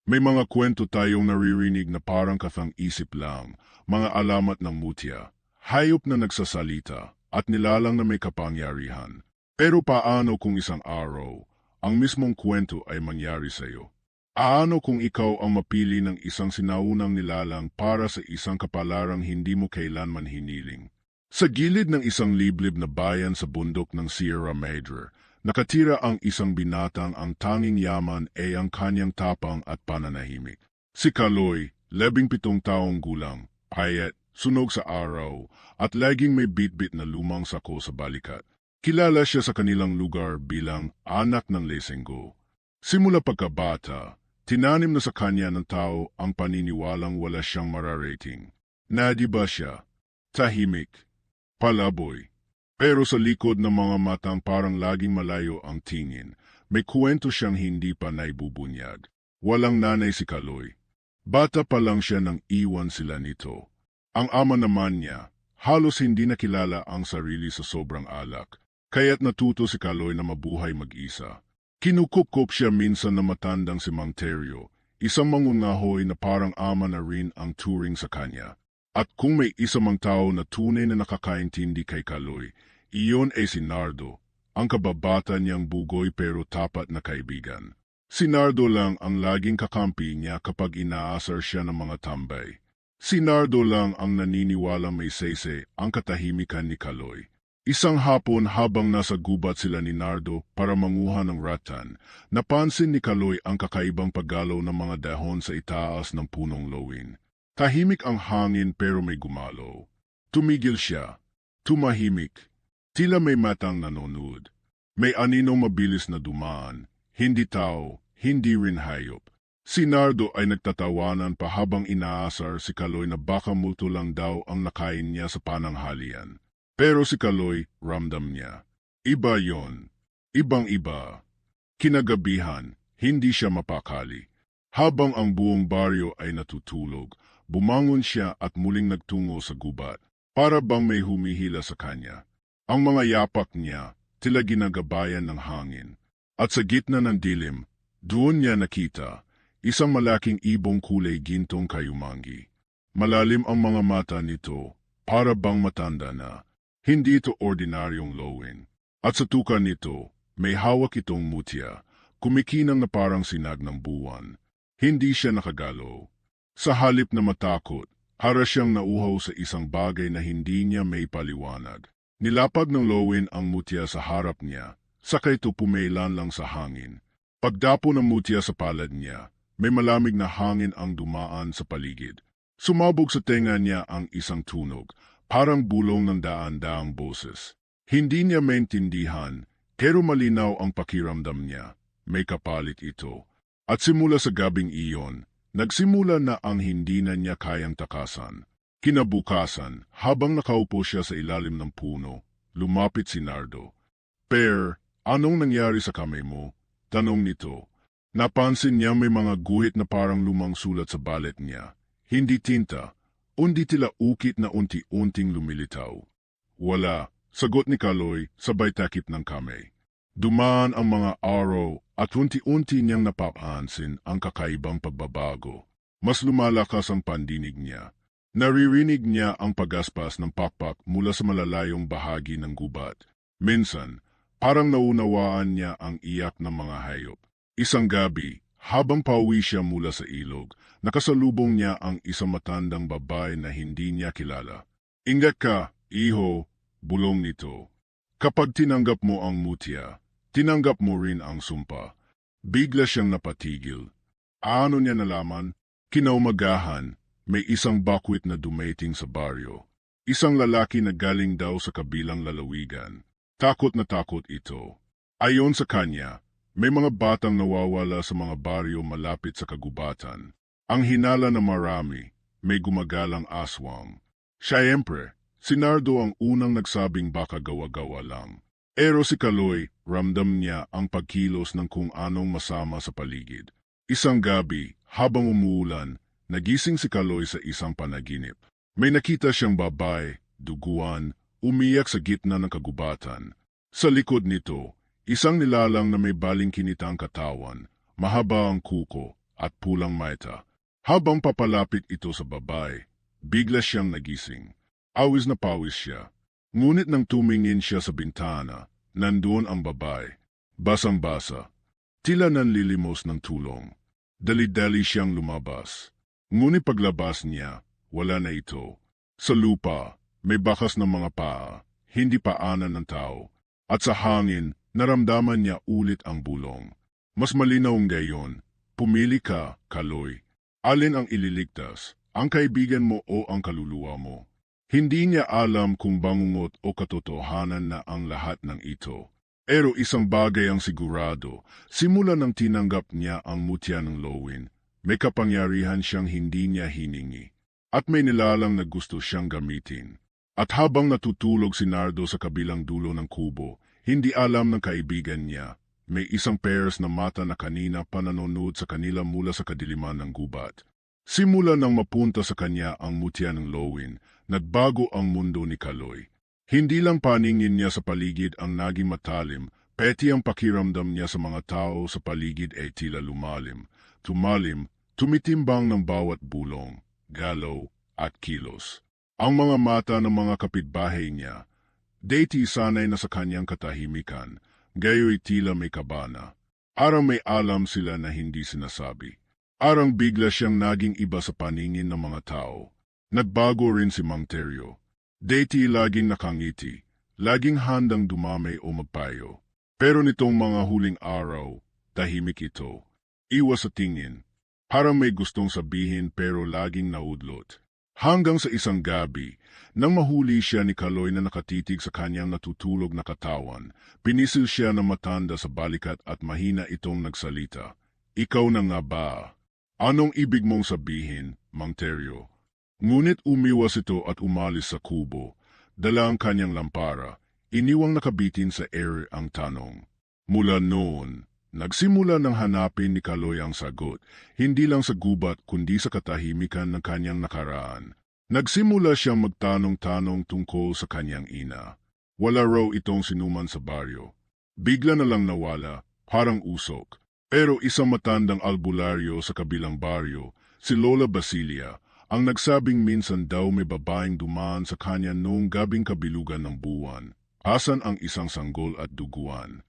May mga kwento tayong naririnig na parang kathang-isip lang, mga alamat ng mutya, hayop na nagsasalita, at nilalang na may kapangyarihan. Pero paano kung isang araw, ang mismong kwento ay mangyari sa iyo? Paano kung ikaw ang mapili ng isang sinaunang nilalang para sa isang kapalarang hindi mo kailanman hiniling? Sa gilid ng isang liblib na bayan sa bundok ng Sierra Madre, nakatira ang isang binatang ang tanging yaman ay ang kanyang tapang at pananahimik. Si Kaloy, 17 taong gulang, payat, sunog sa araw, at laging may bitbit na lumang sako sa balikat. Kilala siya sa kanilang lugar bilang anak ng Lesenggo. Simula pagkabata, tinanim na sa kanya ng tao ang paniniwalang wala siyang mararating. Nadiba siya, tahimik, palaboy. Pero sa likod ng mga matang parang laging malayo ang tingin, may kwento siyang hindi pa naibubunyag. Walang nanay si Kaloy. Bata pa lang siya nang iwan sila nito. Ang ama naman niya, halos hindi nakilala ang sarili sa sobrang alak, kaya't natuto si Kaloy na mabuhay mag-isa. Kinukupkop siya minsan na matandang si Mang Teryo, isang mangungahoy na parang ama na rin ang turing sa kanya. At kung may isa mang tao na tunay na nakakaintindi kay Kaloy, iyon ay si Nardo, ang kababata niyang bugoy pero tapat na kaibigan. Si Nardo lang ang laging kakampi niya kapag inaasar siya ng mga tambay. Si Nardo lang ang naniniwala may sese ang katahimikan ni Kaloy. Isang hapon habang nasa gubat sila ni Nardo para manguha ng rattan, napansin ni Kaloy ang kakaibang paggalaw ng mga dahon sa itaas ng punong lowin. Tahimik ang hangin pero may gumalaw. Tumigil siya. Tumahimik. Tila may matang nanonood. May aninong mabilis na dumaan. Hindi tao, hindi rin hayop. Si Nardo ay nagtatawanan pa habang inaasar si Kaloy na baka multo lang daw ang nakain niya sa pananghalian. Pero si Kaloy, ramdam niya. Iba yon. Ibang-iba. Kinagabihan, hindi siya mapakali. Habang ang buong baryo ay natutulog, bumangon siya at muling nagtungo sa gubat. Para bang may humihila sa kanya. Ang mga yapak niya, tila ginagabayan ng hangin. At sa gitna ng dilim, doon niya nakita, isang malaking ibong kulay gintong kayumangi. Malalim ang mga mata nito, para bang matanda na. Hindi ito ordinaryong lowin. At sa tuka nito, may hawak itong mutya, kumikinang na parang sinag ng buwan. Hindi siya nakagalaw. Sa halip na matakot, para siyang nauhaw sa isang bagay na hindi niya may paliwanag. Nilapag ng lowin ang mutya sa harap niya, saka ito pumailan lang sa hangin. Pagdapo ng mutya sa palad niya, may malamig na hangin ang dumaan sa paligid. Sumabog sa tenga niya ang isang tunog, parang bulong ng daan-daang boses. Hindi niya maintindihan, pero malinaw ang pakiramdam niya. May kapalit ito. At simula sa gabing iyon, nagsimula na ang hindi na niya kayang takasan. Kinabukasan, habang nakaupo siya sa ilalim ng puno, lumapit si Nardo. Per, anong nangyari sa kamay mo? Tanong nito. Napansin niya may mga guhit na parang lumang sulat sa balet niya. Hindi tinta, undi tila ukit na unti-unting lumilitaw. Wala, sagot ni Kaloy, sabay takip ng kamay. Dumaan ang mga araw at unti-unti niyang napapansin ang kakaibang pagbabago. Mas lumalakas ang pandinig niya. Naririnig niya ang pagaspas ng pakpak mula sa malalayong bahagi ng gubat. Minsan, parang naunawaan niya ang iyak ng mga hayop. Isang gabi, habang pauwi siya mula sa ilog, nakasalubong niya ang isang matandang babae na hindi niya kilala. Ingat ka, iho, bulong nito. Kapag tinanggap mo ang mutya, tinanggap mo rin ang sumpa. Bigla siyang napatigil. Ano niya nalaman? Kinaumagahan, may isang bakwit na dumating sa baryo. Isang lalaki na galing daw sa kabilang lalawigan. Takot na takot ito. Ayon sa kanya, may mga batang nawawala sa mga baryo malapit sa kagubatan. Ang hinala na marami, may gumagalang aswang. Siyempre, si Nardo ang unang nagsabing baka gawa-gawa lang. Pero si Kaloy, ramdam niya ang pagkilos ng kung anong masama sa paligid. Isang gabi, habang umuulan, nagising si Kaloy sa isang panaginip. May nakita siyang babae, duguan, umiyak sa gitna ng kagubatan. Sa likod nito, isang nilalang na may balingkinitang katawan, mahaba ang kuko, at pulang maita. Habang papalapit ito sa babae, bigla siyang nagising. Awis na pawis siya. Ngunit nang tumingin siya sa bintana, nandoon ang babae. Basang-basa. Tila nanlilimos ng tulong. Dali-dali siyang lumabas. Ngunit paglabas niya, wala na ito. Sa lupa, may bakas ng mga paa, hindi paanan ng tao. At sa hangin, naramdaman niya ulit ang bulong. Mas malinaw ngayon, pumili ka, Kaloy. Alin ang ililigtas, ang kaibigan mo o ang kaluluwa mo? Hindi niya alam kung bangungot o katotohanan na ang lahat ng ito. Pero isang bagay ang sigurado, simula nang tinanggap niya ang mutya ng Lowin, may kapangyarihan siyang hindi niya hiningi. At may nilalang na gusto siyang gamitin. At habang natutulog si Nardo sa kabilang dulo ng kubo, hindi alam ng kaibigan niya, may isang pairs na mata na kanina pa nanonood sa kanila mula sa kadiliman ng gubat. Simula nang mapunta sa kanya ang mutya ng Lowin, nagbago ang mundo ni Kaloy. Hindi lang paningin niya sa paligid ang naging matalim, peti ang pakiramdam niya sa mga tao sa paligid ay tila lumalim, tumalim, tumitimbang ng bawat bulong, galaw at kilos. Ang mga mata ng mga kapitbahay niya, dati sanay na sa kanyang katahimikan, gayo'y tila may kabana. Arang may alam sila na hindi sinasabi. Arang bigla siyang naging iba sa paningin ng mga tao. Nagbago rin si Mang Teryo. Dati laging nakangiti, laging handang dumamay o magpayo. Pero nitong mga huling araw, tahimik ito. Iwas sa tingin. Parang may gustong sabihin pero laging naudlot. Hanggang sa isang gabi, nang mahuli siya ni Kaloy na nakatitig sa kanyang natutulog na katawan, pinisil siya ng matanda sa balikat at mahina itong nagsalita. Ikaw na nga ba? Anong ibig mong sabihin, Mang Teryo? Ngunit umiwas ito at umalis sa kubo. Dala ang kanyang lampara, iniwang nakabitin sa air ang tanong. Mula noon, nagsimula ng hanapin ni Kaloy ang sagot, hindi lang sa gubat kundi sa katahimikan ng kanyang nakaraan. Nagsimula siyang magtanong-tanong tungkol sa kanyang ina. Wala raw itong sinuman sa baryo. Bigla na lang nawala, parang usok. Pero isang matandang albularyo sa kabilang baryo, si Lola Basilia, ang nagsabing minsan daw may babaeng dumaan sa kanya noong gabing kabilugan ng buwan. Asan ang isang sanggol at duguan?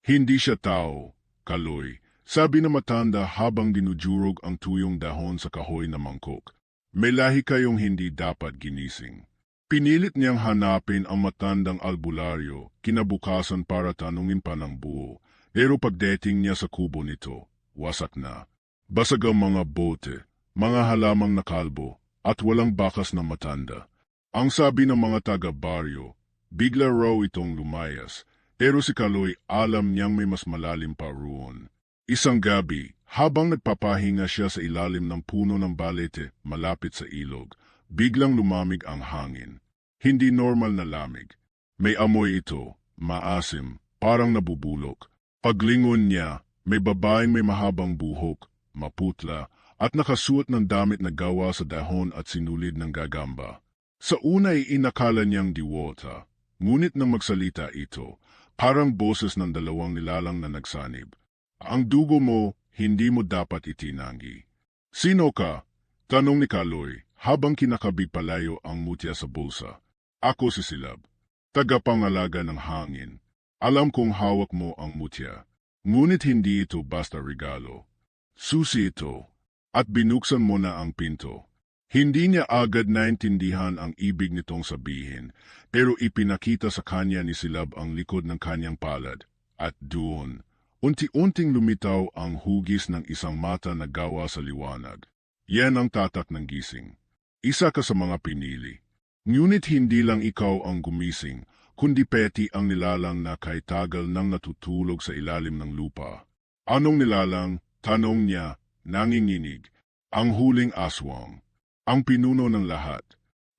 Hindi siya tao, Kaloy, sabi na matanda habang dinudurog ang tuyong dahon sa kahoy na mangkok. May lahi kayong hindi dapat ginising. Pinilit niyang hanapin ang matandang albularyo, kinabukasan para tanungin pa ng buo. Pero pagdating niya sa kubo nito, wasak na. Basag ang mga bote, mga halamang nakalbo, at walang bakas na matanda. Ang sabi ng mga taga-baryo, bigla raw itong lumayas, pero si Kaloy alam niyang may mas malalim pa roon. Isang gabi, habang nagpapahinga siya sa ilalim ng puno ng balete malapit sa ilog, biglang lumamig ang hangin. Hindi normal na lamig. May amoy ito, maasim, parang nabubulok. Paglingon niya, may babaeng may mahabang buhok, maputla, at nakasuot ng damit na gawa sa dahon at sinulid ng gagamba. Sa una ay inakala niyang diwata, ngunit nang magsalita ito, parang boses ng dalawang nilalang na nagsanib. Ang dugo mo, hindi mo dapat itinanggi. Sino ka? Tanong ni Kaloy, habang kinakabig palayo ang mutya sa bulsa. Ako si Silab, tagapangalaga ng hangin. Alam kong hawak mo ang mutya, ngunit hindi ito basta regalo. Susi ito, at binuksan mo na ang pinto. Hindi niya agad naintindihan ang ibig nitong sabihin, pero ipinakita sa kanya ni Silab ang likod ng kanyang palad, at doon, unti-unting lumitaw ang hugis ng isang mata na gawa sa liwanag. Yan ang tatak ng gising. Isa ka sa mga pinili. Ngunit hindi lang ikaw ang gumising, kundi peti ang nilalang na kay tagal nang natutulog sa ilalim ng lupa. Anong nilalang? Tanong niya, nanginginig. Ang huling aswang. Ang pinuno ng lahat.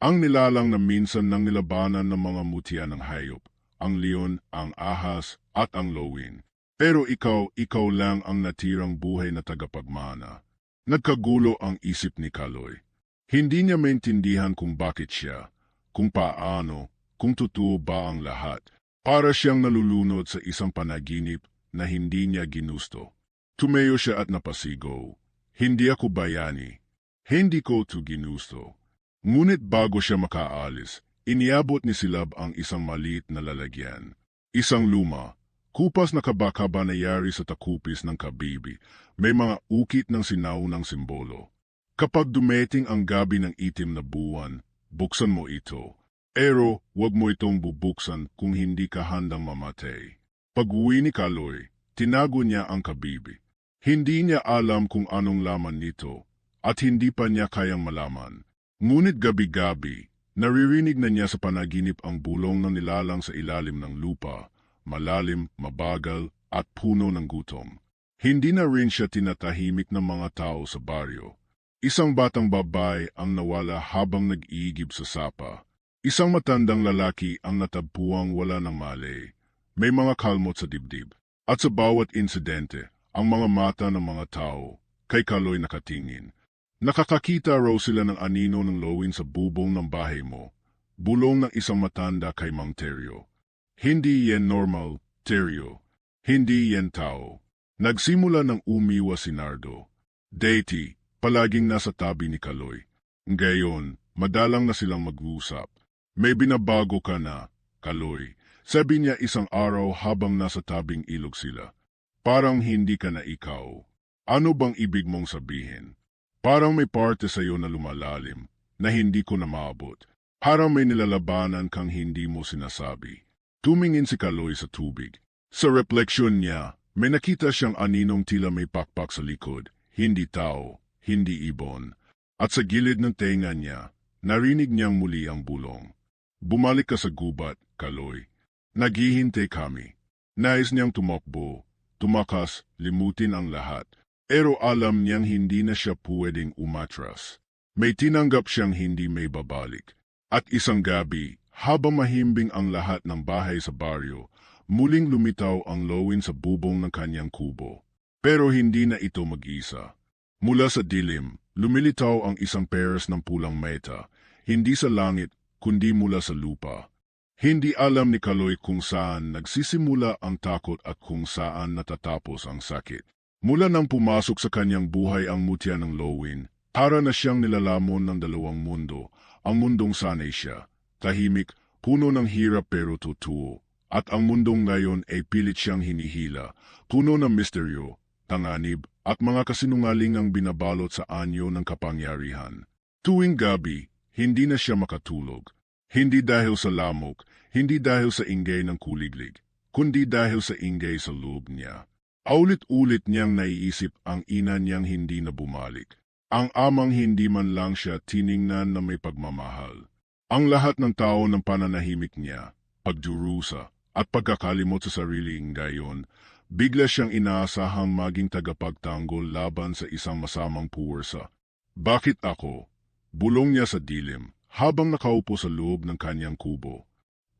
Ang nilalang na minsan nang nilabanan ng mga mutya ng hayop. Ang leon, ang ahas, at ang lowin. Pero ikaw lang ang natirang buhay na tagapagmana. Nagkagulo ang isip ni Kaloy. Hindi niya maintindihan kung bakit siya, kung paano, kung totoo ba ang lahat. Para siyang nalulunod sa isang panaginip na hindi niya ginusto. Tumayo siya at napasigaw. Hindi ako bayani. Hindi ko to ginusto. Ngunit bago siya makaalis, iniabot ni Silab ang isang maliit na lalagyan. Isang luma, kupas na kabaka nayari sa takupis ng kabibi, may mga ukit ng sinaunang simbolo. Kapag dumating ang gabi ng itim na buwan, buksan mo ito. Pero wag mo itong bubuksan kung hindi ka handang mamatay. Pag-uwi ni Kaloy, tinago niya ang kabibi. Hindi niya alam kung anong laman nito at hindi pa niya kayang malaman. Ngunit gabi-gabi, naririnig na niya sa panaginip ang bulong ng nilalang sa ilalim ng lupa, malalim, mabagal at puno ng gutom. Hindi na rin siya tinatahimik ng mga tao sa baryo. Isang batang babae ang nawala habang nag-iigib sa sapa. Isang matandang lalaki ang natagpuang wala ng malay. May mga kalmot sa dibdib. At sa bawat insidente, ang mga mata ng mga tao kay Kaloy nakatingin. Nakakakita raw sila ng anino ng lowin sa bubong ng bahay mo. Bulong ng isang matanda kay Mang Teryo. Hindi yan normal, Teryo. Hindi yan tao. Nagsimula ng umiwas si Nardo. Deity, palaging nasa tabi ni Kaloy. Ngayon, madalang na silang mag-uusap. May binabago ka na, Kaloy. Sabi niya isang araw habang nasa tabing ilog sila. Parang hindi ka na ikaw. Ano bang ibig mong sabihin? Parang may parte sa iyo na lumalalim, na hindi ko na maabot. Parang may nilalabanan kang hindi mo sinasabi. Tumingin si Kaloy sa tubig. Sa refleksyon niya, may nakita siyang aninong tila may pakpak sa likod. Hindi tao, hindi ibon. At sa gilid ng tenga niya, narinig niyang muli ang bulong. Bumalik ka sa gubat, Kaloy. Naghihintay kami. Nais niyang tumakbo, tumakas, limutin ang lahat. Pero alam niyang hindi na siya pwedeng umatras. May tinanggap siyang hindi may babalik. At isang gabi, habang mahimbing ang lahat ng bahay sa baryo, muling lumitaw ang lowin sa bubong ng kanyang kubo. Pero hindi na ito mag-isa. Mula sa dilim, lumilitaw ang isang peres ng pulang meta, hindi sa langit, kundi mula sa lupa. Hindi alam ni Kaloy kung saan nagsisimula ang takot at kung saan natatapos ang sakit. Mula nang pumasok sa kanyang buhay ang mutya ng lowin, para na siyang nilalamon ng dalawang mundo, ang mundong sanay siya, tahimik, puno ng hirap pero totoo, at ang mundong ngayon ay pilit siyang hinihila, puno ng misteryo, tanganib, at mga kasinungalingang binabalot sa anyo ng kapangyarihan. Tuwing gabi, hindi na siya makatulog. Hindi dahil sa lamok, hindi dahil sa ingay ng kuliglig, kundi dahil sa ingay sa loob niya. Aulit-ulit niyang naiisip ang ina niyang hindi na bumalik. Ang amang hindi man lang siya tiningnan na may pagmamahal. Ang lahat ng tao ng pananahimik niya, pagdurusa, at pagkakalimot sa sariling gayon, bigla siyang inaasahang maging tagapagtanggol laban sa isang masamang puwersa. Bakit ako? Bulong niya sa dilim. Habang nakaupo sa loob ng kanyang kubo,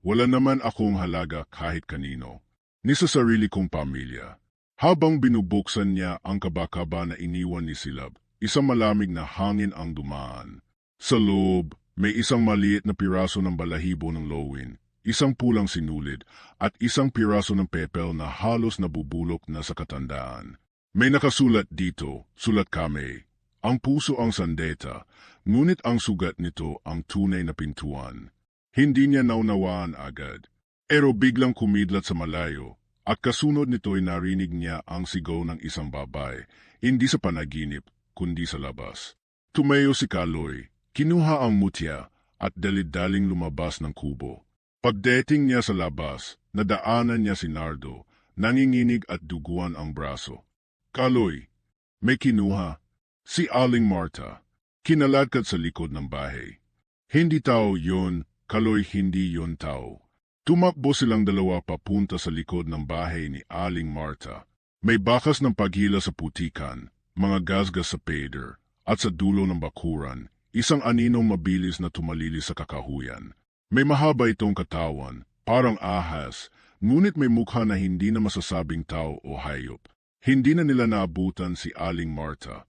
wala naman akong halaga kahit kanino, ni sa sarili kong pamilya. Habang binubuksan niya ang kabakaba na iniwan ni Silab, isang malamig na hangin ang dumaan. Sa loob, may isang maliit na piraso ng balahibo ng lowin, isang pulang sinulid, at isang piraso ng pepel na halos nabubulok na sa katandaan. May nakasulat dito, sulat kami. Ang puso ang sandeta, ngunit ang sugat nito ang tunay na pintuan. Hindi niya naunawaan agad, pero biglang kumidlat sa malayo, at kasunod nito'y narinig niya ang sigaw ng isang babae, hindi sa panaginip, kundi sa labas. Tumayo si Kaloy, kinuha ang mutya, at dalid-daling lumabas ng kubo. Pagdating niya sa labas, nadaanan niya si Nardo, nanginginig at duguan ang braso. Kaloy, may kinuha. Si Aling Marta, kinaladkad sa likod ng bahay. Hindi tao yun, Kaloy, hindi yun tao. Tumakbo silang dalawa papunta sa likod ng bahay ni Aling Marta. May bakas ng paghila sa putikan, mga gasgas sa pader, at sa dulo ng bakuran, isang aninong mabilis na tumalili sa kakahuyan. May mahaba itong katawan, parang ahas, ngunit may mukha na hindi na masasabing tao o hayop. Hindi na nila naabutan si Aling Marta.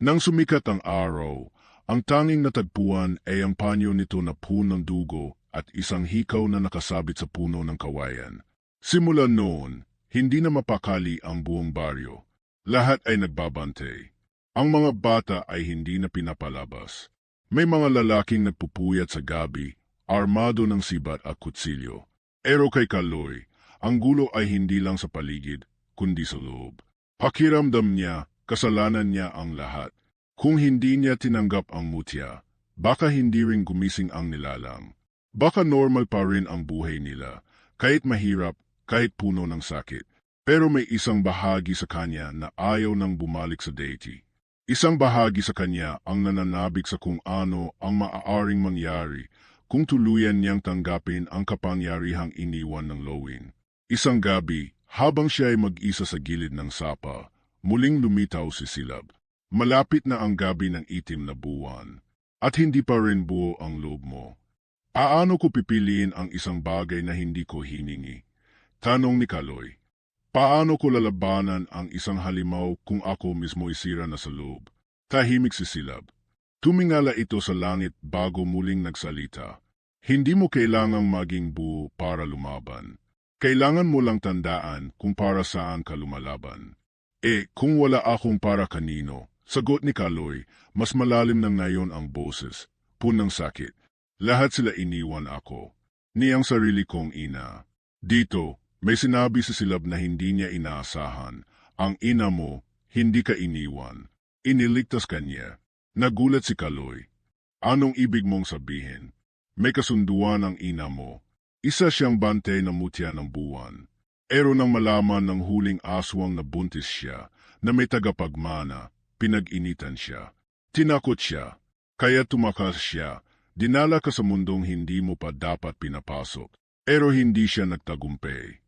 Nang sumikat ang araw, ang tanging natagpuan ay ang panyo nito na puno ng dugo at isang hikaw na nakasabit sa puno ng kawayan. Simula noon, hindi na mapakali ang buong baryo. Lahat ay nagbabantay. Ang mga bata ay hindi na pinapalabas. May mga lalaking nagpupuyat sa gabi, armado ng sibat at kutsilyo. Pero kay Kaloy, ang gulo ay hindi lang sa paligid, kundi sa loob. Pakiramdam niya, kasalanan niya ang lahat. Kung hindi niya tinanggap ang mutya, baka hindi rin gumising ang nilalang. Baka normal pa rin ang buhay nila, kahit mahirap, kahit puno ng sakit. Pero may isang bahagi sa kanya na ayaw nang bumalik sa deity. Isang bahagi sa kanya ang nananabik sa kung ano ang maaaring mangyari kung tuluyan niyang tanggapin ang kapangyarihang iniwan ng Lowin. Isang gabi, habang siya ay mag-isa sa gilid ng sapa, muling lumitaw si Silab. Malapit na ang gabi ng itim na buwan, at hindi pa rin buo ang loob mo. Paano ko pipiliin ang isang bagay na hindi ko hiningi? Tanong ni Kaloy. Paano ko lalabanan ang isang halimaw kung ako mismo isira na sa loob? Tahimik si Silab. Tumingala ito sa langit bago muling nagsalita. Hindi mo kailangang maging buo para lumaban. Kailangan mo lang tandaan kung para saan ka lumalaban. Kung wala akong para kanino, sagot ni Kaloy, mas malalim na ngayon ang boses, punang sakit. Lahat sila iniwan ako, ni ang sarili kong ina. Dito, may sinabi si Silab na hindi niya inaasahan. Ang ina mo, hindi ka iniwan. Iniligtas ka niya. Nagulat si Kaloy. Anong ibig mong sabihin? May kasunduan ang ina mo. Isa siyang bantay na mutya ng buwan. Pero nang malaman ng huling aswang na buntis siya, na may tagapagmana, pinag-initan siya. Tinakot siya. Kaya tumakas siya. Dinala ka sa mundong hindi mo pa dapat pinapasok. Pero hindi siya nagtagumpay.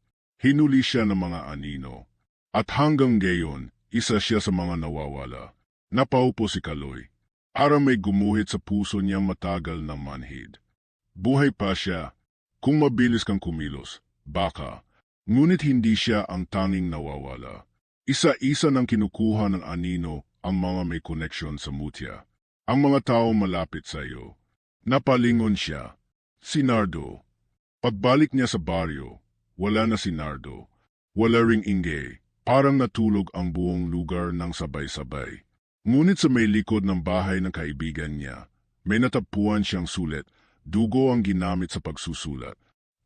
Hinuli siya ng mga anino. At hanggang gayon, isa siya sa mga nawawala. Napaupo si Kaloy. Para may gumuhit sa puso niyang matagal na manhid. Buhay pa siya. Kung mabilis kang kumilos, baka. Ngunit hindi siya ang tanging nawawala. Isa-isa nang kinukuha ng anino ang mga may koneksyon sa mutya. Ang mga tao malapit sa iyo. Napalingon siya. Si Nardo. Pagbalik niya sa baryo, wala na si Nardo. Wala ring Inge. Parang natulog ang buong lugar ng sabay-sabay. Ngunit sa may likod ng bahay ng kaibigan niya, may natagpuan siyang sulat, dugo ang ginamit sa pagsusulat.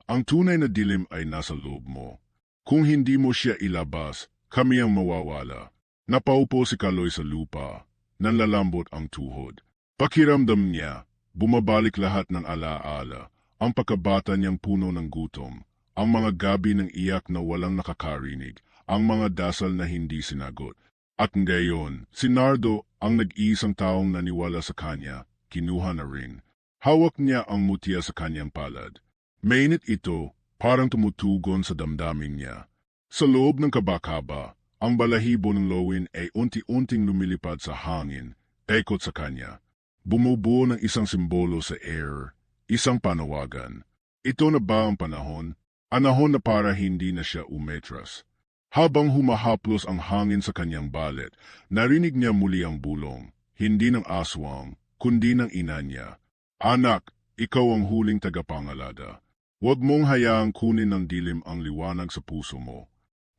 Ang tunay na dilim ay nasa loob mo. Kung hindi mo siya ilabas, kami ang mawawala. Napaupo si Kaloy sa lupa, nanlalambot ang tuhod. Pakiramdam niya, bumabalik lahat ng alaala, ang pagkabata niyang puno ng gutom, ang mga gabi ng iyak na walang nakakarinig, ang mga dasal na hindi sinagot. At ngayon, si Nardo, ang nag-iisang taong naniwala sa kanya, kinuha na rin. Hawak niya ang mutya sa kanyang palad. Mainit ito, parang tumutugon sa damdamin niya. Sa loob ng kabakaba, ang balahibo ng Lowin ay unti-unting lumilipad sa hangin, ekot sa kanya. Bumubuo ng isang simbolo sa air, isang panawagan. Ito na ba ang panahon? Anahon na para hindi na siya umetras. Habang humahaplos ang hangin sa kanyang balet, narinig niya muli ang bulong, hindi ng aswang, kundi ng ina niya. Anak, ikaw ang huling tagapangalada. Huwag mong hayaang kunin ng dilim ang liwanag sa puso mo.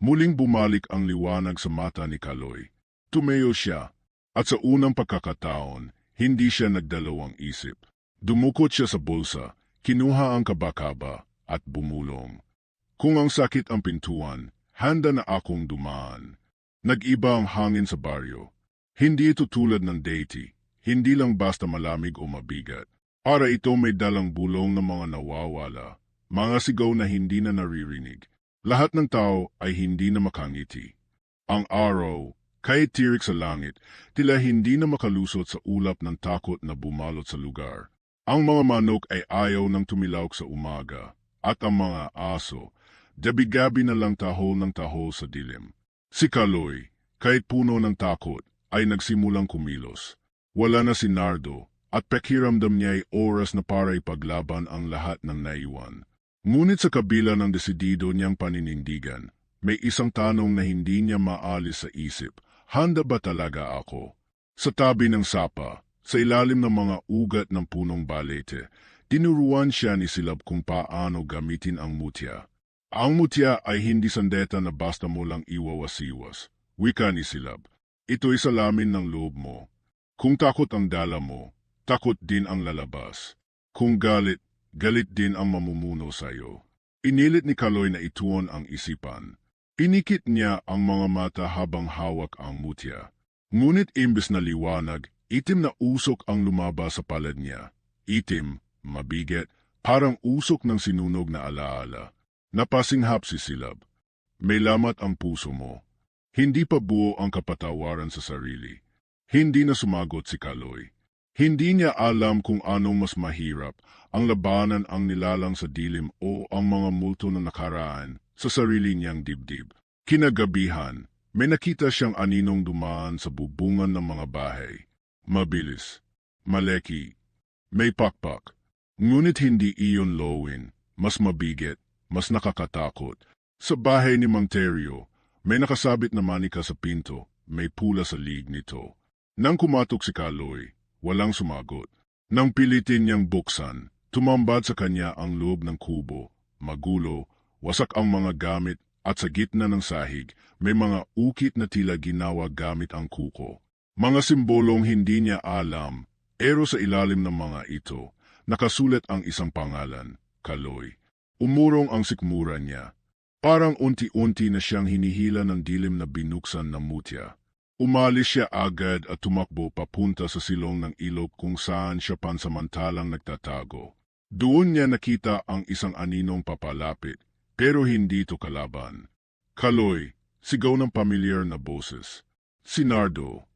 Muling bumalik ang liwanag sa mata ni Kaloy. Tumayo siya, at sa unang pagkakataon, hindi siya nagdalawang isip. Dumukot siya sa bulsa, kinuha ang kabakaba, at bumulong. Kung ang sakit ang pintuan, handa na akong dumaan. Nag-iba ang hangin sa baryo. Hindi ito tulad ng deity, hindi lang basta malamig o mabigat. Para ito may dalang bulong ng mga nawawala, mga sigaw na hindi na naririnig. Lahat ng tao ay hindi na makangiti. Ang araw, kahit tirik sa langit, tila hindi na makalusot sa ulap ng takot na bumalot sa lugar. Ang mga manok ay ayaw ng tumilawak sa umaga, at ang mga aso, gabi-gabi na lang tahol ng tahol sa dilim. Si Kaloy, kahit puno ng takot, ay nagsimulang kumilos. Wala na si Nardo, at pakiramdam niya ay oras na para ipaglaban ang lahat ng naiwan. Ngunit sa kabila ng desidido niyang paninindigan, may isang tanong na hindi niya maalis sa isip. Handa ba talaga ako? Sa tabi ng sapa, sa ilalim ng mga ugat ng punong balete, tinuruan siya ni Silab kung paano gamitin ang mutya. Ang mutya ay hindi sandeta na basta mo lang iwawasiwas. Wika ni Silab. Ito'y salamin ng loob mo. Kung takot ang dala mo, takot din ang lalabas. Kung galit, galit din ang mamumuno sa'yo. Inilit ni Kaloy na ituon ang isipan. Inikit niya ang mga mata habang hawak ang mutya. Ngunit imbes na liwanag, itim na usok ang lumabas sa palad niya. Itim, mabigat, parang usok ng sinunog na alaala. Napasinghap si Silab. May lamat ang puso mo. Hindi pa buo ang kapatawaran sa sarili. Hindi na sumagot si Kaloy. Hindi niya alam kung anong mas mahirap, ang labanan ang nilalang sa dilim o ang mga multo na nakaraan sa sarili niyang dibdib. Kinagabihan, may nakita siyang aninong dumaan sa bubungan ng mga bahay. Mabilis, maleki, may pakpak. Ngunit hindi iyon lowin, mas mabigat, mas nakakatakot. Sa bahay ni Mang Terrio, may nakasabit na manika sa pinto, may pula sa liig nito. Nang kumatok si Kaloy, walang sumagot. Nang pilitin niyang buksan, tumambad sa kanya ang loob ng kubo. Magulo, wasak ang mga gamit at sa gitna ng sahig, may mga ukit na tila ginawa gamit ang kuko. Mga simbolong hindi niya alam, pero sa ilalim ng mga ito, nakasulat ang isang pangalan, Kaloy. Umurong ang sikmura niya. Parang unti-unti na siyang hinihila ng dilim na binuksan ng mutya. Umalis siya agad at tumakbo papunta sa silong ng ilog kung saan siya pansamantalang nagtatago. Doon niya nakita ang isang aninong papalapit, pero hindi ito kalaban. Kaloy, sigaw ng pamilyar na boses. Si Nardo.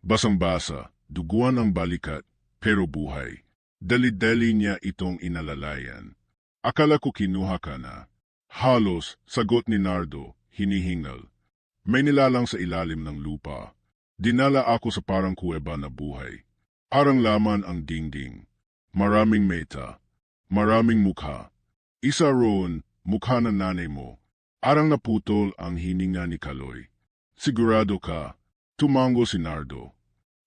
Basang-basa, duguan ang balikat, pero buhay. Dali-dali niya itong inalalayan. Akala ko kinuha ka na. Halos, sagot ni Nardo, hinihingal. May nilalang sa ilalim ng lupa. Dinala ako sa parang kuweba na buhay. Parang laman ang dingding. Maraming meta. Maraming mukha. Isa roon, mukha ng nanay mo. Arang naputol ang hininga ni Kaloy. Sigurado ka, tumango si Nardo.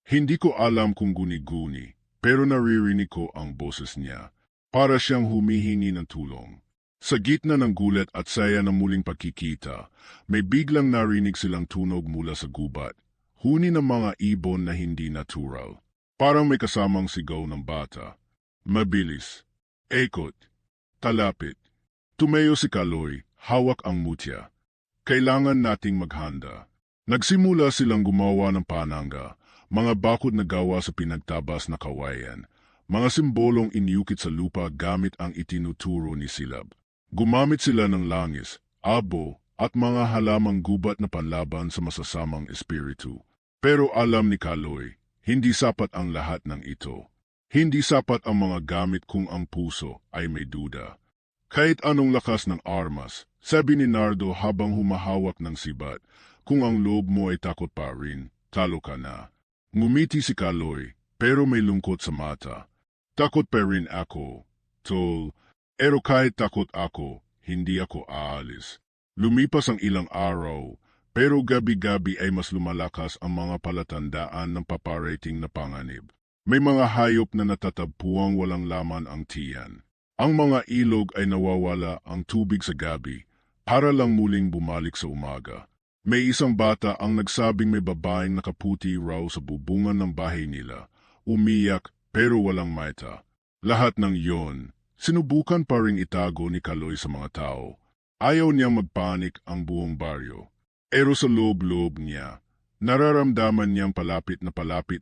Hindi ko alam kung guni-guni, pero naririnig ko ang boses niya. Para siyang humihingi ng tulong. Sa gitna ng gulat at saya ng muling pagkikita, may biglang narinig silang tunog mula sa gubat. Huni ng mga ibon na hindi natural. Parang may kasamang sigaw ng bata. Mabilis. Ekot. Talapit. Tumayo si Kaloy, hawak ang mutya. Kailangan nating maghanda. Nagsimula silang gumawa ng pananga, mga bakod na gawa sa pinagtabas na kawayan, mga simbolong inyukit sa lupa gamit ang itinuturo ni Silab. Gumamit sila ng langis, abo, at mga halamang gubat na panlaban sa masasamang espiritu. Pero alam ni Kaloy, hindi sapat ang lahat ng ito. Hindi sapat ang mga gamit kung ang puso ay may duda. Kahit anong lakas ng armas, sabi ni Nardo habang humahawak ng sibat, kung ang loob mo ay takot pa rin, talo ka na. Ngumiti si Kaloy, pero may lungkot sa mata. Takot pa rin ako, tol. Pero kahit takot ako, hindi ako aalis. Lumipas ang ilang araw, pero gabi-gabi ay mas lumalakas ang mga palatandaan ng paparating na panganib. May mga hayop na natatagpuang walang laman ang tiyan. Ang mga ilog ay nawawala ang tubig sa gabi, para lang muling bumalik sa umaga. May isang bata ang nagsabing may babaeng nakaputi raw sa bubungan ng bahay nila. Umiyak pero walang maita. Lahat ng yon, sinubukan pa ring itago ni Kaloy sa mga tao. Ayaw niyang magpanik ang buong baryo. Pero sa loob-loob niya, nararamdaman niyang palapit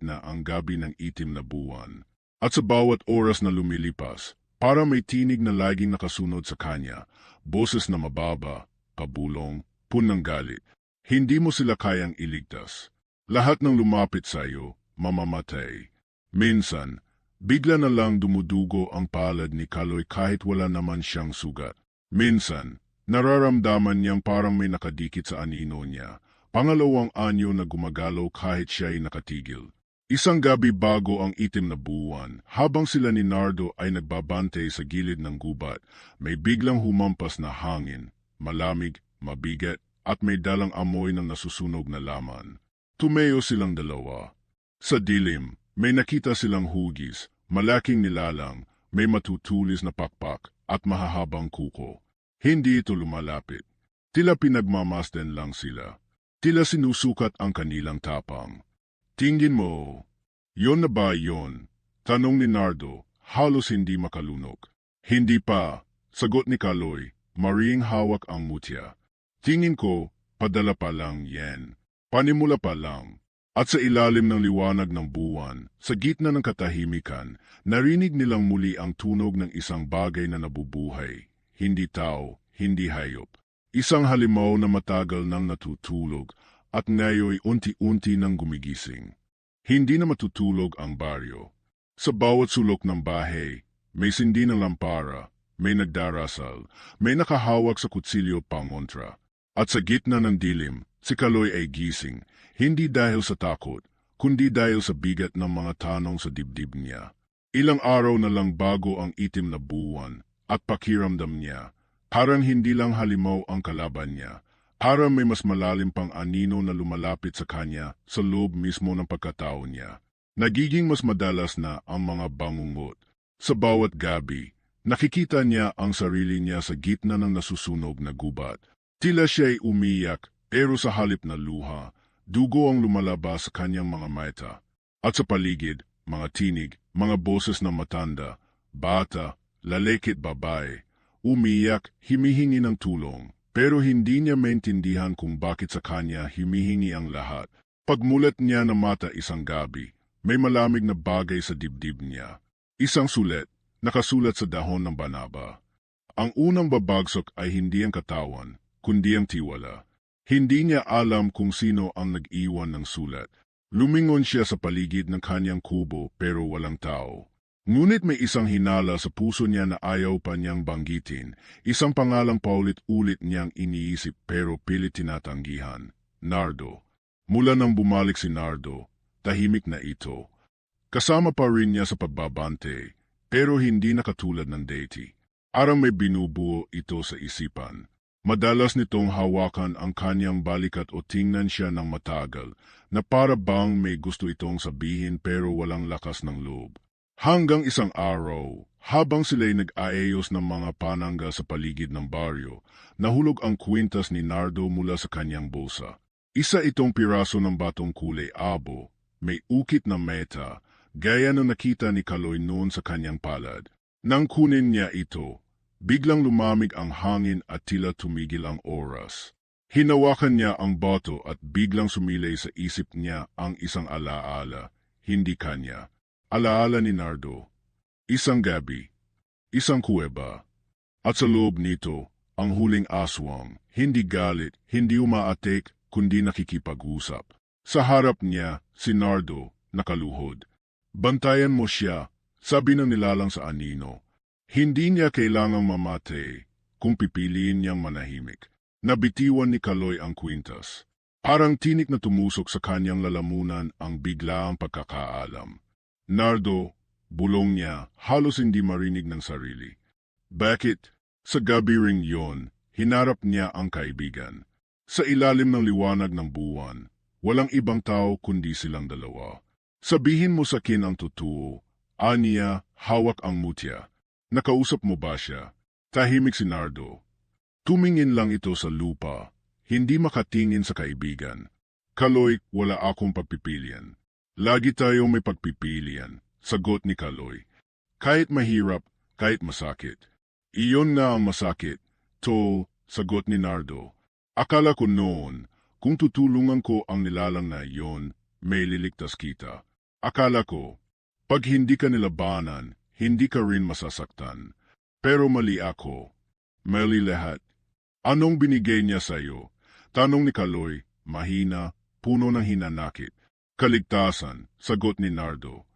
na ang gabi ng itim na buwan. At sa bawat oras na lumilipas, para may tinig na laging nakasunod sa kanya, boses na mababa, pabulong, punang galit. Hindi mo sila kayang iligtas. Lahat ng lumapit sa iyo, mamamatay. Minsan, bigla na lang dumudugo ang palad ni Kaloy kahit wala naman siyang sugat. Minsan, nararamdaman niyang parang may nakadikit sa anino niya. Pangalawang anyo na gumagalaw kahit siya ay nakatigil. Isang gabi bago ang itim na buwan, habang sila ni Nardo ay nagbabantay sa gilid ng gubat, may biglang humampas na hangin, malamig, mabigat, at may dalang amoy ng nasusunog na laman. Tumayo silang dalawa. Sa dilim, may nakita silang hugis, malaking nilalang, may matutulis na pakpak, at mahahabang kuko. Hindi ito lumalapit. Tila pinagmamasdan lang sila. Tila sinusukat ang kanilang tapang. Tingin mo, yon na ba yon? Tanong ni Nardo, halos hindi makalunok. Hindi pa, sagot ni Kaloy, mariing hawak ang mutya. Tingin ko, padala pa lang yan. Panimula pa lang. At sa ilalim ng liwanag ng buwan, sa gitna ng katahimikan, narinig nilang muli ang tunog ng isang bagay na nabubuhay. Hindi tao, hindi hayop. Isang halimaw na matagal nang natutulog at ngayoy unti-unti nang gumigising. Hindi na matutulog ang baryo. Sa bawat sulok ng bahay, may sindi ng lampara, may nagdarasal, may nakahawak sa kutsilyo pangontra. At sa gitna ng dilim, si Kaloy ay gising, hindi dahil sa takot, kundi dahil sa bigat ng mga tanong sa dibdib niya. Ilang araw na lang bago ang itim na buwan, at pakiramdam niya, parang hindi lang halimaw ang kalaban niya, parang may mas malalim pang anino na lumalapit sa kanya sa loob mismo ng pagkatao niya. Nagiging mas madalas na ang mga bangungot. Sa bawat gabi, nakikita niya ang sarili niya sa gitna ng nasusunog na gubat. Tila siya ay umiyak, pero sa halip na luha, dugo ang lumalabas sa kanyang mga mata. At sa paligid, mga tinig, mga boses na matanda, bata, lalekit babae, umiyak, himihingi ng tulong. Pero hindi niya maintindihan kung bakit sa kanya himihingi ang lahat. Pagmulat niya ng mata isang gabi, may malamig na bagay sa dibdib niya. Isang sulat, nakasulat sa dahon ng banaba. Ang unang babagsak ay hindi ang katawan, kundi ang tiwala. Hindi niya alam kung sino ang nag-iwan ng sulat. Lumingon siya sa paligid ng kanyang kubo pero walang tao. Ngunit may isang hinala sa puso niya na ayaw pa niyang banggitin, isang pangalang paulit-ulit niyang iniisip pero pilit tinatanggihan. Nardo. Mula nang bumalik si Nardo, tahimik na ito. Kasama pa rin niya sa pagbabante, pero hindi na katulad ng dati. Arang may binubuo ito sa isipan. Madalas nitong hawakan ang kanyang balikat o tingnan siya ng matagal, na para bang may gusto itong sabihin pero walang lakas ng loob. Hanggang isang araw, habang sila'y nag-aayos ng mga panangga sa paligid ng baryo, nahulog ang kwintas ni Nardo mula sa kanyang bulsa. Isa itong piraso ng batong kulay abo, may ukit na meta, gaya ng nakita ni Kaloy noon sa kanyang palad. Nang kunin niya ito, biglang lumamig ang hangin at tila tumigil ang oras. Hinawakan niya ang bato at biglang sumilay sa isip niya ang isang alaala, hindi kanya. Alaala ni Nardo. Isang gabi, isang kuweba, at sa loob nito, ang huling aswang, hindi galit, hindi umaatek, kundi nakikipag-usap. Sa harap niya, si Nardo, nakaluhod. Bantayan mo siya, sabi ng nilalang sa anino. Hindi niya kailangang mamatay kung pipiliin niyang manahimik. Nabitiwan ni Kaloy ang kwintas. Parang tinik na tumusok sa kanyang lalamunan ang biglaang pagkakaalam. Nardo, bulong niya, halos hindi marinig ng sarili. Bakit? Sa gabi ring yon, hinarap niya ang kaibigan. Sa ilalim ng liwanag ng buwan, walang ibang tao kundi silang dalawa. Sabihin mo sa akin ang totoo. Aniya, hawak ang mutya. Nakausap mo ba siya? Tahimik si Nardo. Tumingin lang ito sa lupa, hindi makatingin sa kaibigan. Kaloy, wala akong pagpipilian. Lagi tayong may pagpipilian, sagot ni Kaloy. Kahit mahirap, kahit masakit. Iyon nga ang masakit, to, sagot ni Nardo. Akala ko noon, kung tutulungan ko ang nilalang na iyon, may liligtas kita. Akala ko, pag hindi ka nilabanan, hindi ka rin masasaktan. Pero mali ako. Mali lahat. Anong binigay niya sa'yo? Tanong ni Kaloy, mahina, puno ng hinanakit. Kaligtasan, sagot ni Nardo.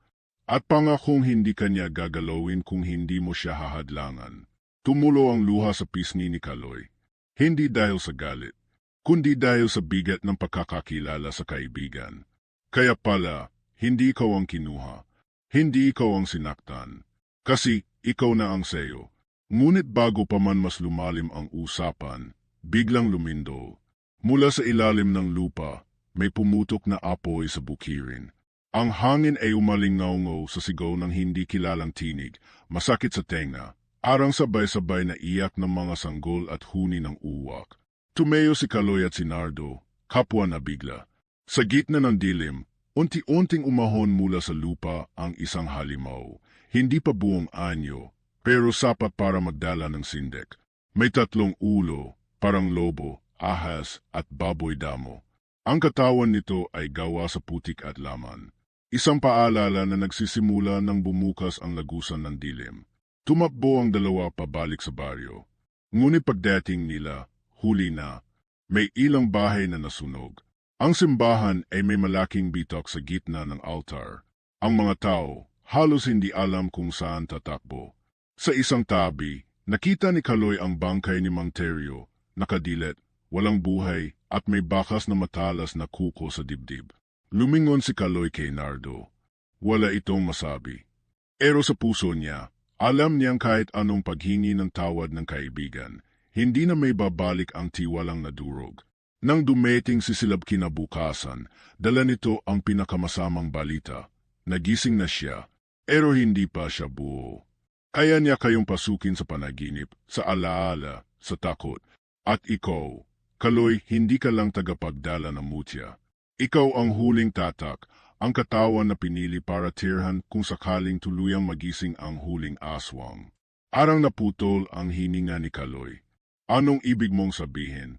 At pangakong hindi kanya gagalawin kung hindi mo siya hahadlangan. Tumulo ang luha sa pisngi ni Kaloy. Hindi dahil sa galit, kundi dahil sa bigat ng pagkakakilala sa kaibigan. Kaya pala, hindi ikaw ang kinuha. Hindi ikaw ang sinaktan. Kasi ikaw na ang sayo. Ngunit bago pa man mas lumalim ang usapan, biglang lumindol. Mula sa ilalim ng lupa, may pumutok na apoy sa bukirin. Ang hangin ay umalingaw sa sigaw ng hindi kilalang tinig, masakit sa tenga, arang sabay-sabay na iyak ng mga sanggol at huni ng uwak. Tumayo si Kaloy at si Nardo, kapwa na bigla. Sa gitna ng dilim, unti-unting umahon mula sa lupa ang isang halimaw. Hindi pa buong anyo, pero sapat para magdala ng sindek. May 3 ulo, parang lobo, ahas at baboy damo. Ang katawan nito ay gawa sa putik at laman. Isang paalala na nagsisimula nang bumukas ang lagusan ng dilim. Tumakbo ang dalawa pabalik sa baryo. Ngunit pagdating nila, huli na. May ilang bahay na nasunog. Ang simbahan ay may malaking bitok sa gitna ng altar. Ang mga tao halos hindi alam kung saan tatakbo. Sa isang tabi, nakita ni Kaloy ang bangkay ni Mang Teryo, nakadilat, walang buhay at may bakas na matalas na kuko sa dibdib. Lumingon si Kaloy kay Nardo. Wala itong masabi. Pero sa puso niya, alam niyang kahit anong paghingi ng tawad ng kaibigan, hindi na may babalik ang tiwalang nadurog. Nang dumating si Silab kinabukasan, dala nito ang pinakamasamang balita. Nagising na siya, pero hindi pa siya buo. Kaya niya kayong pasukin sa panaginip, sa alaala, sa takot. At ikaw, Kaloy, hindi ka lang tagapagdala ng mutya. Ikaw ang huling tatak, ang katawan na pinili para tirhan kung sakaling tuluyang magising ang huling aswang. Arang naputol ang hininga ni Kaloy. Anong ibig mong sabihin?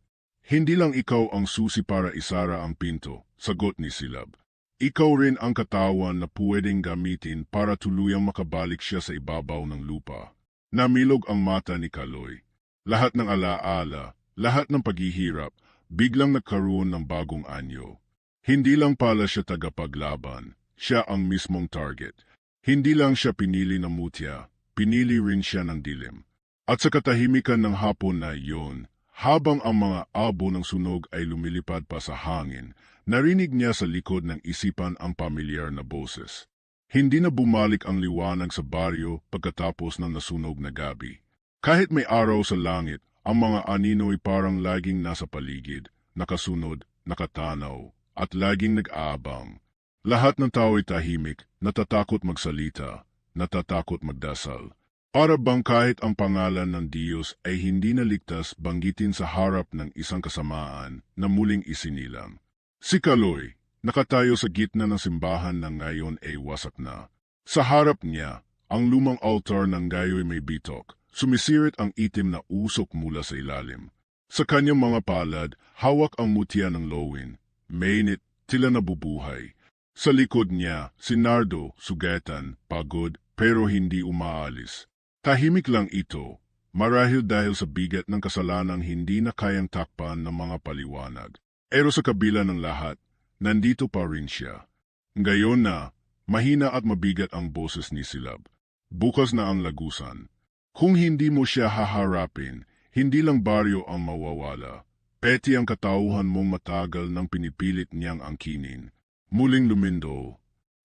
Hindi lang ikaw ang susi para isara ang pinto, sagot ni Silab. Ikaw rin ang katawan na pwedeng gamitin para tuluyang makabalik siya sa ibabaw ng lupa. Namilog ang mata ni Kaloy. Lahat ng alaala, lahat ng paghihirap, biglang nagkaroon ng bagong anyo. Hindi lang pala siya tagapaglaban, siya ang mismong target. Hindi lang siya pinili ng mutya, pinili rin siya ng dilim. At sa katahimikan ng hapon na iyon, habang ang mga abo ng sunog ay lumilipad pa sa hangin, narinig niya sa likod ng isipan ang pamilyar na boses. Hindi na bumalik ang liwanag sa baryo pagkatapos ng nasunog na gabi. Kahit may araw sa langit, ang mga anino ay parang laging nasa paligid, nakasunod, nakatanaw, at laging nag-aabang. Lahat ng tao ay tahimik, natatakot magsalita, natatakot magdasal. Para bang kahit ang pangalan ng Diyos ay hindi naligtas banggitin sa harap ng isang kasamaan na muling isinilang. Si Kaloy, nakatayo sa gitna ng simbahan na ngayon ay wasak na. Sa harap niya, ang lumang altar ng gayo'y may bitok, sumisirit ang itim na usok mula sa ilalim. Sa kanyang mga palad, hawak ang mutya ng lowin. Mainit, tila nabubuhay. Sa likod niya, si Nardo, sugatan, pagod, pero hindi umaalis. Tahimik lang ito, marahil dahil sa bigat ng kasalanang hindi na kayang takpan ng mga paliwanag. Pero sa kabila ng lahat, nandito pa rin siya. Ngayon na, mahina at mabigat ang boses ni Silab. Bukas na ang lagusan. Kung hindi mo siya haharapin, hindi lang baryo ang mawawala. Peti ang katauhan mong matagal nang pinipilit niyang angkinin. Muling lumindo.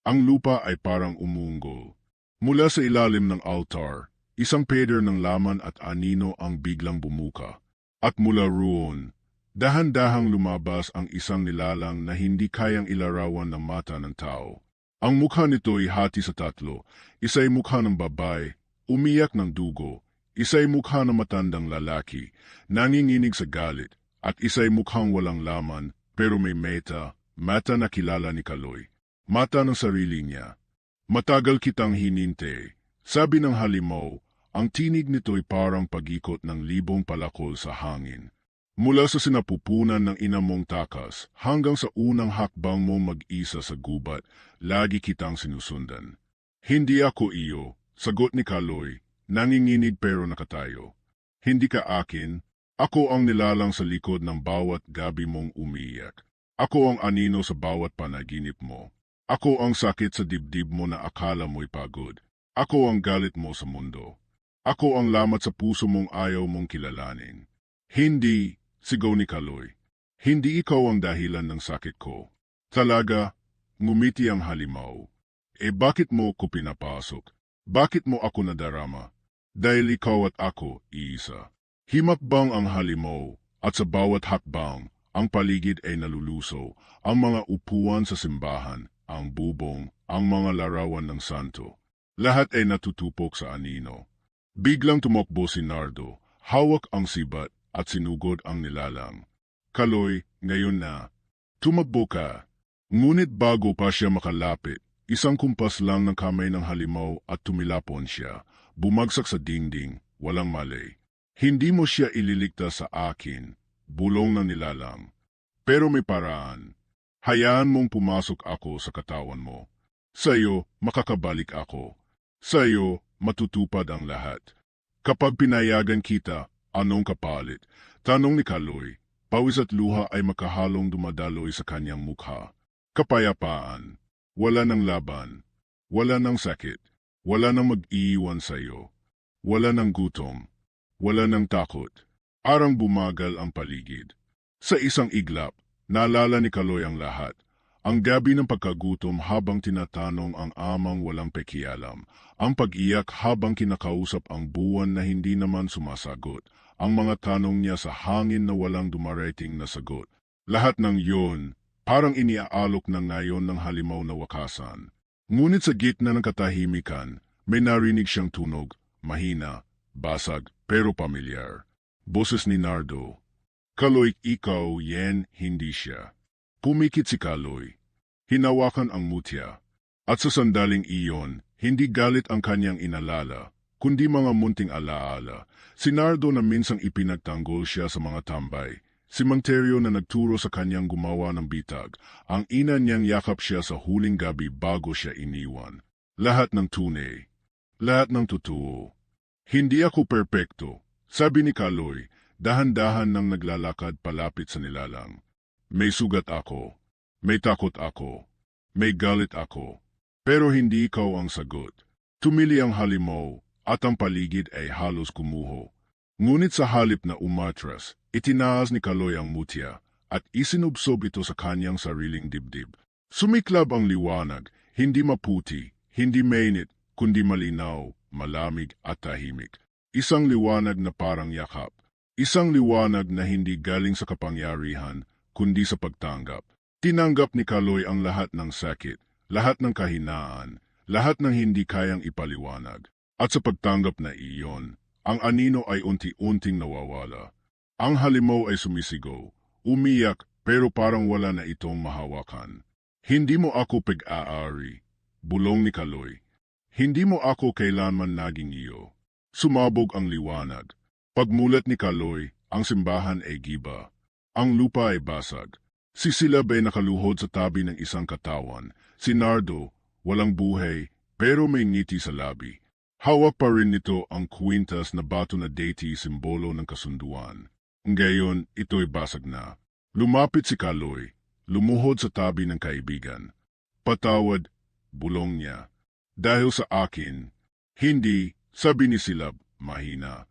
Ang lupa ay parang umunggol. Mula sa ilalim ng altar, isang peder ng laman at anino ang biglang bumuka. At mula roon, dahan-dahang lumabas ang isang nilalang na hindi kayang ilarawan ng mata ng tao. Ang mukha nito ay hati sa 3. Isa'y mukha ng babae, umiyak ng dugo. Isa'y mukha ng matandang lalaki, nanginginig sa galit. At isa'y mukhang walang laman, pero may mata na kilala ni Kaloy. Mata ng sarili niya. Matagal kitang hininte. Sabi ng halimaw, ang tinig nito'y parang pag-ikot ng libong palakol sa hangin. Mula sa sinapupunan ng ina mong takas, hanggang sa unang hakbang mong mag-isa sa gubat, lagi kitang sinusundan. Hindi ako iyo, sagot ni Kaloy, nanginginig pero nakatayo. Hindi ka akin. Ako ang nilalang sa likod ng bawat gabi mong umiiyak. Ako ang anino sa bawat panaginip mo. Ako ang sakit sa dibdib mo na akala mo'y pagod. Ako ang galit mo sa mundo. Ako ang lamat sa puso mong ayaw mong kilalanin. Hindi, sigaw ni Kaloy. Hindi ikaw ang dahilan ng sakit ko. Talaga, ngumiti ang halimaw. Bakit mo ko pinapasok? Bakit mo ako nadarama? Dahil ikaw at ako, iisa. Himakbang ang halimaw, at sa bawat hakbang, ang paligid ay naluluso, ang mga upuan sa simbahan, ang bubong, ang mga larawan ng santo. Lahat ay natutupok sa anino. Biglang tumakbo si Nardo, hawak ang sibat at sinugod ang nilalang. Kaloy, ngayon na, Tumakbo ka. Ngunit bago pa siya makalapit, isang kumpas lang ng kamay ng halimaw at tumilapon siya. Bumagsak sa dingding, walang mali. Hindi mo siya ililigtas sa akin, bulong ng nilalang. Pero may paraan. Hayaan mong pumasok ako sa katawan mo. Sa'yo, makakabalik ako. Sa'yo, matutupad ang lahat. Kapag pinayagan kita, anong kapalit? Tanong ni Kaloy. Pawis at luha ay makahalong dumadaloy sa kanyang mukha. Kapayapaan. Wala ng laban. Wala ng sakit. Wala ng mag-iiwan sa'yo. Wala ng gutom. Wala ng takot. Arang bumagal ang paligid. Sa isang iglap, naalala ni Kaloy ang lahat. Ang gabi ng pagkagutom habang tinatanong ang amang walang pakialam. Ang pag-iyak habang kinakausap ang buwan na hindi naman sumasagot. Ang mga tanong niya sa hangin na walang dumarating na sagot. Lahat ng yun, parang iniaalok na ngayon ng halimaw na wakasan. Ngunit sa gitna ng katahimikan, may narinig siyang tunog, mahina, basag, pero pamilyar. Boses ni Nardo. Kaloy, ikaw, yen, hindi siya. Pumikit si Kaloy. Hinawakan ang mutya. At sa sandaling iyon, hindi galit ang kanyang inalala, kundi mga munting alaala. Si Nardo na minsang ipinagtanggol siya sa mga tambay. Si Manterio na nagturo sa kanyang gumawa ng bitag. Ang ina niyang yakap siya sa huling gabi bago siya iniwan. Lahat ng tunay. Lahat ng totoo. Hindi ako perpekto, sabi ni Kaloy, dahan-dahan nang naglalakad palapit sa nilalang. May sugat ako, may takot ako, may galit ako, pero hindi ikaw ang sagot. Tumili ang halimaw at ang paligid ay halos kumuho. Ngunit sa halip na umatras, itinaas ni Kaloy ang mutya at isinubsob ito sa kanyang sariling dibdib. Sumiklab ang liwanag, hindi maputi, hindi mainit, kundi malinaw, malamig at tahimik. Isang liwanag na parang yakap. Isang liwanag na hindi galing sa kapangyarihan, kundi sa pagtanggap. Tinanggap ni Kaloy ang lahat ng sakit, lahat ng kahinaan, lahat ng hindi kayang ipaliwanag. At sa pagtanggap na iyon, ang anino ay unti-unting nawawala. Ang halimaw ay sumisigaw, umiyak pero parang wala na itong mahawakan. Hindi mo ako pag-aari, bulong ni Kaloy. Hindi mo ako kailanman naging iyo. Sumabog ang liwanag. Pagmulat ni Kaloy, ang simbahan ay giba. Ang lupa ay basag. Si Silab ay nakaluhod sa tabi ng isang katawan. Si Nardo, walang buhay, pero may ngiti sa labi. Hawak pa rin nito ang kwintas na bato na deity, simbolo ng kasunduan. Ngayon, ito'y basag na. Lumapit si Kaloy, lumuhod sa tabi ng kaibigan. Patawad, bulong niya. Dahil sa akin, hindi, sabi ni Silab, mahina.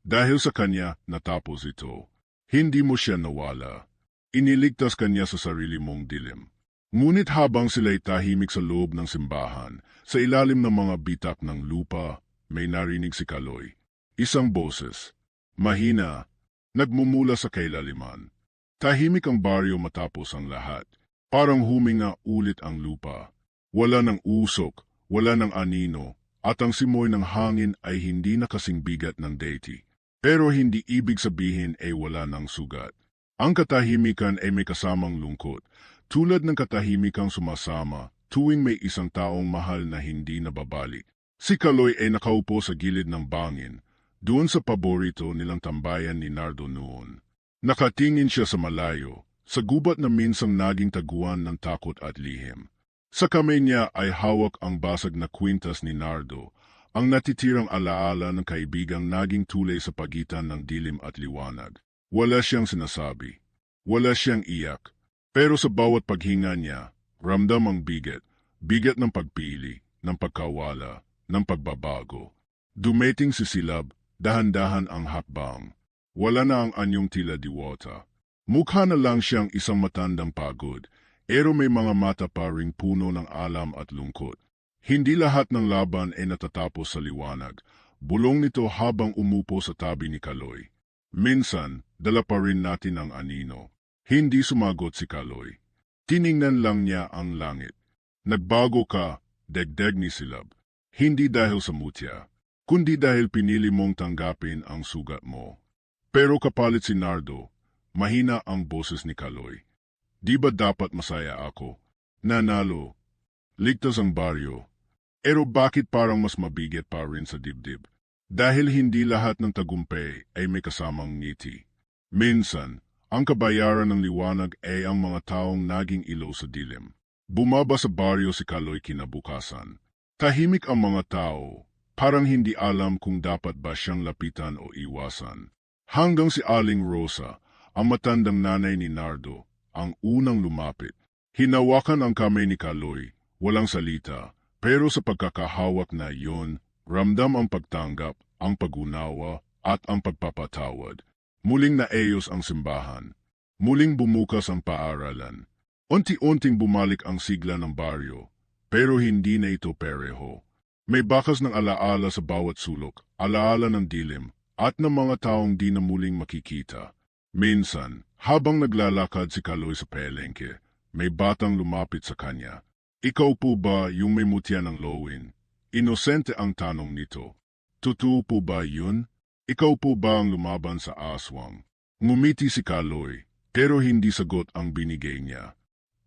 Dahil sa kanya, natapos ito. Hindi mo siya nawala. Iniligtas kanya sa sarili mong dilim. Ngunit habang sila'y tahimik sa loob ng simbahan, sa ilalim ng mga bitak ng lupa, may narinig si Kaloy. Isang boses, mahina, nagmumula sa kailaliman. Tahimik ang baryo matapos ang lahat. Parang huminga ulit ang lupa. Wala ng usok, wala ng anino, at ang simoy ng hangin ay hindi na kasing bigat ng deity. Pero hindi ibig sabihin ay wala ng sugat. Ang katahimikan ay may kasamang lungkot, tulad ng katahimikang sumasama tuwing may isang taong mahal na hindi nababalik. Si Kaloy ay nakaupo sa gilid ng bangin, doon sa paborito nilang tambayan ni Nardo noon. Nakatingin siya sa malayo, sa gubat na minsang naging taguan ng takot at lihim. Sa kamay niya ay hawak ang basag na kwintas ni Nardo, ang natitirang alaala ng kaibigang naging tulay sa pagitan ng dilim at liwanag. Wala siyang sinasabi, wala siyang iyak, pero sa bawat paghinga niya, ramdam ang bigat, bigat ng pagpili, ng pagkawala, ng pagbabago. Dumating si Silab, dahan-dahan ang hakbang. Wala na ang anyong tila diwata. Mukha na lang siyang isang matandang pagod, pero may mga mata pa ring puno ng alam at lungkot. Hindi lahat ng laban ay natatapos sa liwanag. Bulong nito habang umupo sa tabi ni Kaloy. Minsan, dala pa rin natin ang anino. Hindi sumagot si Kaloy. Tiningnan lang niya ang langit. Nagbago ka, degdeg ni Silab. Hindi dahil sa mutya, kundi dahil pinili mong tanggapin ang sugat mo. Pero kapalit si Nardo, mahina ang boses ni Kaloy. Di ba dapat masaya ako? Nanalo. Ligtas ang baryo. Pero bakit parang mas mabigat pa rin sa dibdib? Dahil hindi lahat ng tagumpay ay may kasamang ngiti. Minsan, ang kabayaran ng liwanag ay ang mga taong naging ilaw sa dilim. Bumaba sa baryo si Kaloy kinabukasan. Tahimik ang mga tao, parang hindi alam kung dapat ba siyang lapitan o iwasan. Hanggang si Aling Rosa, ang matandang nanay ni Nardo, ang unang lumapit. Hinawakan ang kamay ni Kaloy, walang salita, pero sa pagkakahawak na iyon, ramdam ang pagtanggap, ang pag-unawa, at ang pagpapatawad. Muling naayos ang simbahan. Muling bumukas ang paaralan. Unti-unting bumalik ang sigla ng baryo, pero hindi na ito pareho. May bakas ng alaala sa bawat sulok, alaala ng dilim, at ng mga taong di na muling makikita. Minsan, habang naglalakad si Kaloy sa palengke, may batang lumapit sa kanya. Ikaw po ba yung may mutya ng lowin? Inosente ang tanong nito. Totoo po ba yun? Ikaw po ba ang lumaban sa aswang? Ngumiti si Kaloy, pero hindi sagot ang binigay niya.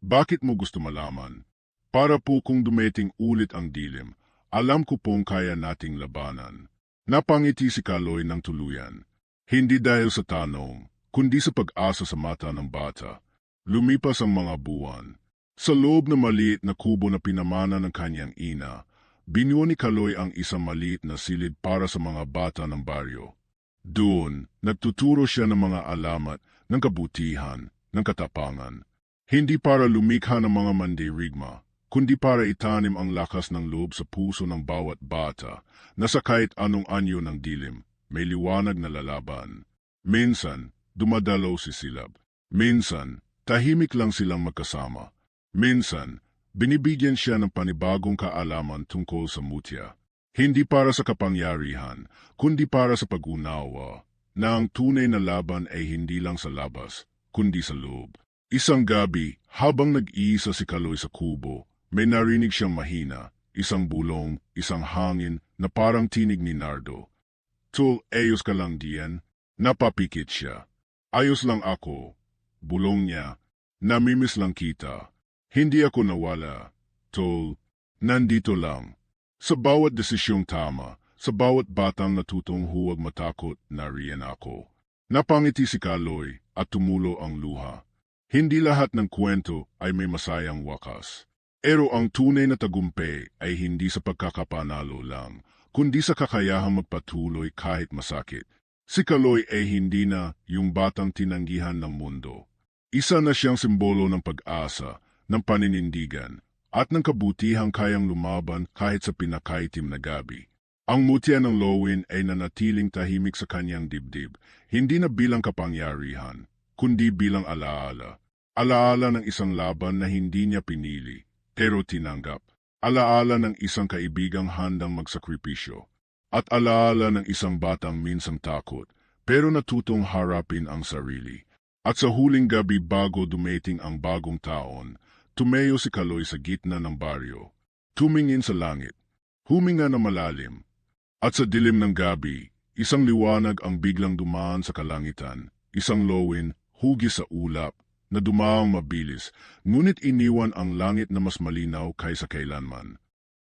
Bakit mo gusto malaman? Para po kung dumating ulit ang dilim, alam ko pong kaya nating labanan. Napangiti si Kaloy ng tuluyan. Hindi dahil sa tanong, kundi sa pag-asa sa mata ng bata. Lumipas ang mga buwan. Sa loob na maliit na kubo na pinamana ng kanyang ina, binuo ni Kaloy ang isang maliit na silid para sa mga bata ng baryo. Doon, nagtuturo siya ng mga alamat ng kabutihan, ng katapangan. Hindi para lumikha ng mga mandirigma, kundi para itanim ang lakas ng loob sa puso ng bawat bata na sa kahit anong anyo ng dilim, may liwanag na lalaban. Minsan, dumadalaw si Silab. Minsan, tahimik lang silang magkasama. Minsan, binibigyan siya ng panibagong kaalaman tungkol sa mutya. Hindi para sa kapangyarihan, kundi para sa pag-unawa, na ang tunay na laban ay hindi lang sa labas, kundi sa loob. Isang gabi, habang nag-iisa si Kaloy sa kubo, may narinig siyang mahina, isang bulong, isang hangin na parang tinig ni Nardo. Tol, ayos ka lang diyan? Napapikit siya. Ayos lang ako. Bulong niya, namimiss lang kita. Hindi ako nawala. Tol, nandito lang. Sa bawat desisyong tama, sa bawat batang natutong huwag matakot, nariyan ako. Napangiti si Kaloy at tumulo ang luha. Hindi lahat ng kwento ay may masayang wakas. Pero ang tunay na tagumpay ay hindi sa pagkakapanalo lang, kundi sa kakayahang magpatuloy kahit masakit. Si Kaloy ay hindi na yung batang tinanggihan ng mundo. Isa na siyang simbolo ng pag-asa, ng paninindigan, at ng kabutihang kayang lumaban kahit sa pinakaitim na gabi. Ang mutya ng lowin ay nanatiling tahimik sa kanyang dibdib, hindi na bilang kapangyarihan, kundi bilang alaala. Alaala ng isang laban na hindi niya pinili, pero tinanggap. Alaala ng isang kaibigang handang magsakripisyo. At alaala ng isang batang minsang takot, pero natutong harapin ang sarili. At sa huling gabi bago dumating ang bagong taon, tumayo si Kaloy sa gitna ng baryo. Tumingin sa langit, huminga na malalim. At sa dilim ng gabi, isang liwanag ang biglang dumaan sa kalangitan, isang lowin, hugis sa ulap, na dumaang mabilis, ngunit iniwan ang langit na mas malinaw kaysa kailanman.